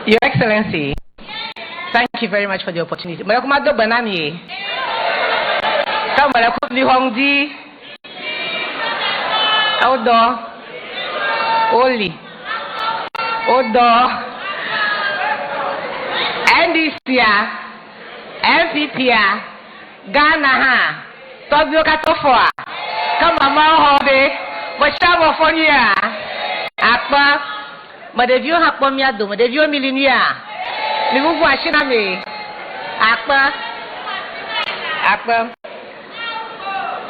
Your Excellency, thank you very much for the opportunity. Malakumado Banani. Come Malakuni Hongdi. Outdoor. Oli. Outdoor. NDC. MPP. Ghana ha. Tobio Katofoa. Come Mama Hode. Wachabo Fonia. Akpa. Madevio Hapomiado, Madevio Millionaire. Livubu Ashiname. Akpa.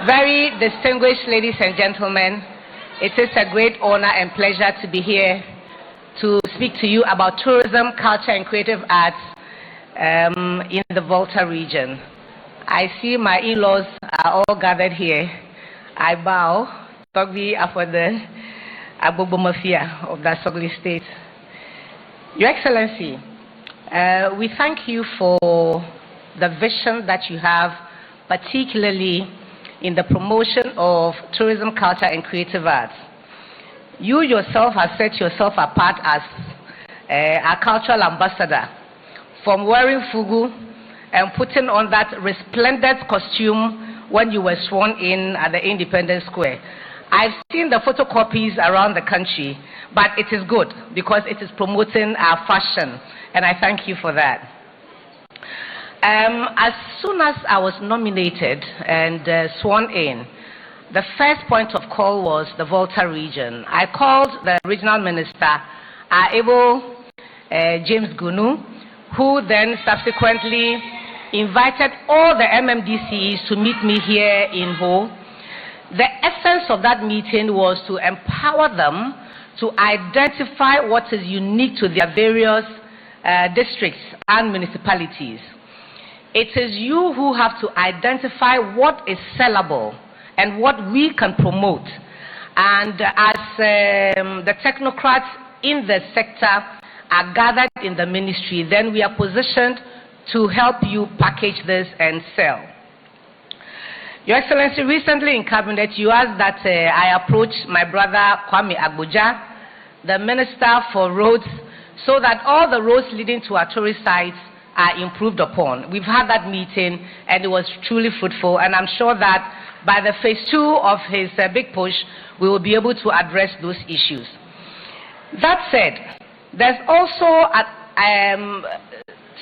Very distinguished ladies and gentlemen, it is a great honor and pleasure to be here to speak to you about tourism, culture, and creative arts in the Volta region. I see my in-laws are all gathered here. I bow, Togbi Afode Abubu Mafia of the Sogli State. Your Excellency, we thank you for the vision that you have, particularly in the promotion of tourism, culture, and creative arts. You yourself have set yourself apart as a cultural ambassador, from wearing fugu and putting on that resplendent costume when you were sworn in at the Independence Square. I've seen the photocopies around the country, but it is good because it is promoting our fashion, and I thank you for that. As soon as I was nominated and sworn in, the first point of call was the Volta region. I called the regional minister, James Gunu, who then subsequently invited all the MMDCs to meet me here in Ho. The essence of that meeting was to empower them to identify what is unique to their various districts and municipalities. It is you who have to identify what is sellable and what we can promote. And as the technocrats in the sector are gathered in the ministry, then we are positioned to help you package this and sell. Your Excellency, recently in Cabinet, you asked that I approach my brother Kwame Agboja, the Minister for Roads, so that all the roads leading to our tourist sites are improved upon. We've had that meeting and it was truly fruitful, and I'm sure that by the phase 2 of his big push, we will be able to address those issues. That said, there's also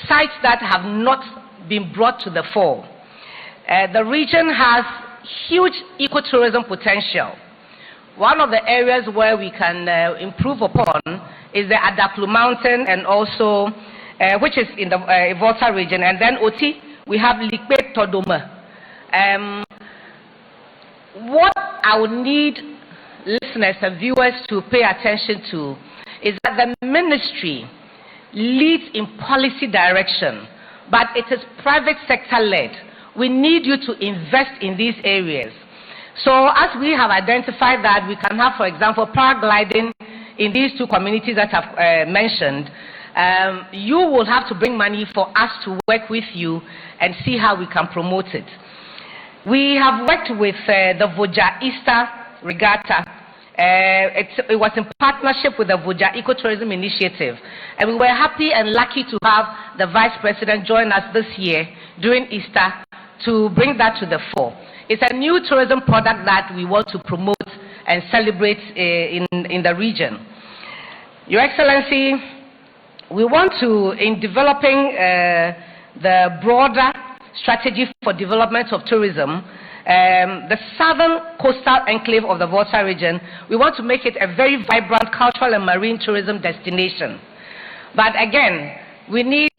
sites that have not been brought to the fore. The region has huge ecotourism potential. One of the areas where we can improve upon is the Adaklu Mountain, and also which is in the Volta region, and then Oti, we have Likpe Todoma. What I would need listeners and viewers to pay attention to is that the ministry leads in policy direction, but it is private sector led. We need you to invest in these areas. So as we have identified that we can have, for example, paragliding in these two communities that I've mentioned, you will have to bring money for us to work with you and see how we can promote it. We have worked with the Voja Easter Regatta. It was in partnership with the Voja Ecotourism Initiative, and we were happy and lucky to have the Vice President join us this year during Easter to bring that to the fore. It's a new tourism product that we want to promote and celebrate in the region. Your Excellency, we want to, in developing the broader strategy for development of tourism, the southern coastal enclave of the Volta region, we want to make it a very vibrant cultural and marine tourism destination. But again, we need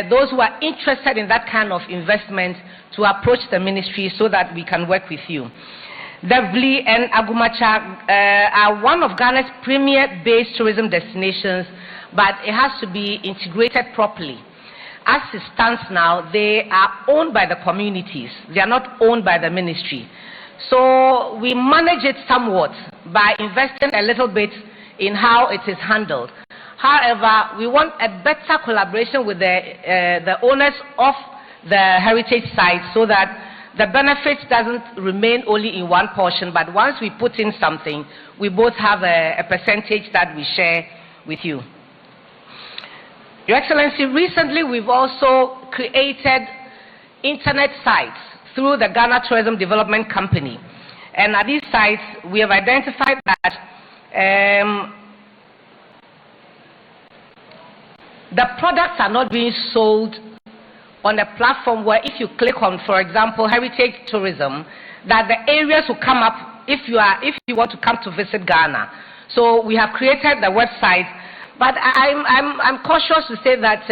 those who are interested in that kind of investment to approach the ministry so that we can work with you. Devli and Agumacha are one of Ghana's premier-based tourism destinations, but it has to be integrated properly. As it stands now, they are owned by the communities. They are not owned by the ministry. So we manage it somewhat by investing a little bit in how it is handled. However, we want a better collaboration with the owners of the heritage sites so that the benefit doesn't remain only in one portion, but once we put in something, we both have a percentage that we share with you. Your Excellency, recently we've also created internet sites through the Ghana Tourism Development Company. And at these sites, we have identified that the products are not being sold on a platform where if you click on, for example, heritage tourism, that the areas will come up if you want to come to visit Ghana. So we have created the website, but I'm cautious to say that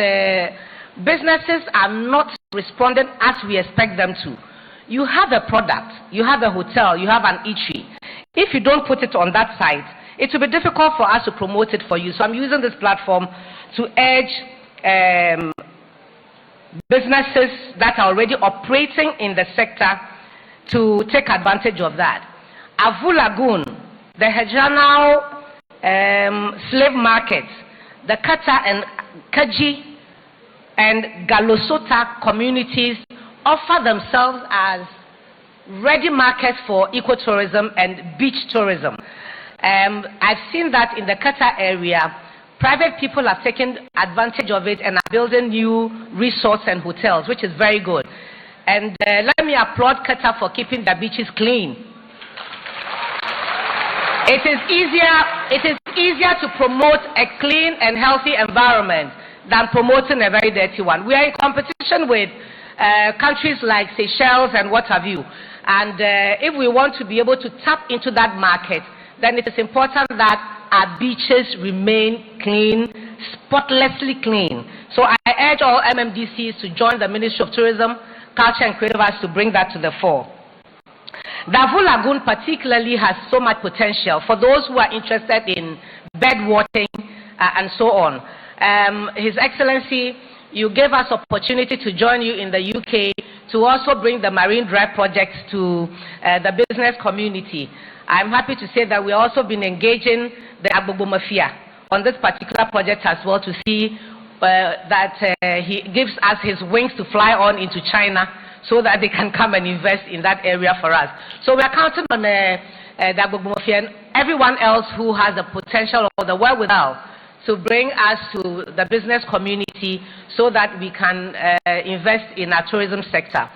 businesses are not responding as we expect them to. You have a product, you have a hotel, you have an eatery. If you don't put it on that site, it will be difficult for us to promote it for you. So I'm using this platform to urge businesses that are already operating in the sector to take advantage of that. Avu Lagoon, the Hejanao slave market, the Kata and Kaji and Galosota communities offer themselves as ready markets for ecotourism and beach tourism. I've seen that in the Kata area, private people have taken advantage of it and are building new resorts and hotels, which is very good. And let me applaud Qatar for keeping the beaches clean. It is easier to promote a clean and healthy environment than promoting a very dirty one. We are in competition with countries like Seychelles and what have you. And if we want to be able to tap into that market, then it is important that our beaches remain clean, spotlessly clean. So I urge all MMDCs to join the Ministry of Tourism, Culture and Creative Arts to bring that to the fore. The Avu Lagoon particularly has so much potential for those who are interested in bed watering and so on. His Excellency, you gave us opportunity to join you in the UK to also bring the marine drive projects to the business community. I'm happy to say that we've also been engaging the Abla Mafia on this particular project as well to see that he gives us his wings to fly on into China so that they can come and invest in that area for us. So we are counting on the Abla Mafia and everyone else who has the potential or the wherewithal to bring us to the business community so that we can invest in our tourism sector.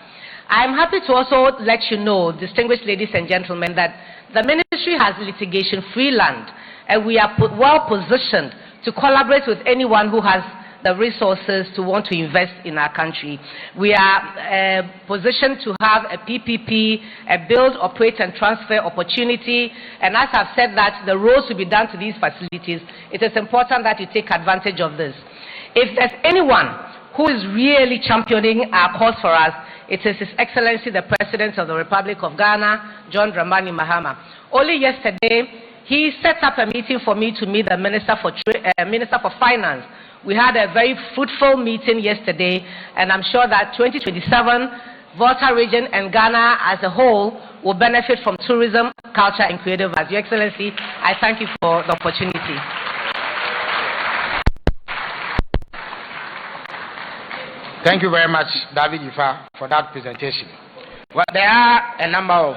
I'm happy to also let you know, distinguished ladies and gentlemen, that the ministry has litigation-free land, and we are well positioned to collaborate with anyone who has the resources to want to invest in our country. We are positioned to have a PPP, a build, operate and transfer opportunity, and as I've said that the roads will be done to these facilities, it is important that you take advantage of this. If there's anyone who is really championing our cause for us, it is His Excellency the President of the Republic of Ghana, John Dramani Mahama. Only yesterday, he set up a meeting for me to meet the Minister for Finance. We had a very fruitful meeting yesterday, and I'm sure that 2027, Volta Region and Ghana as a whole will benefit from tourism, culture, and creative arts. Your Excellency, I thank you for the opportunity. Thank you very much, David Ifa, for that presentation. Well, there are a number of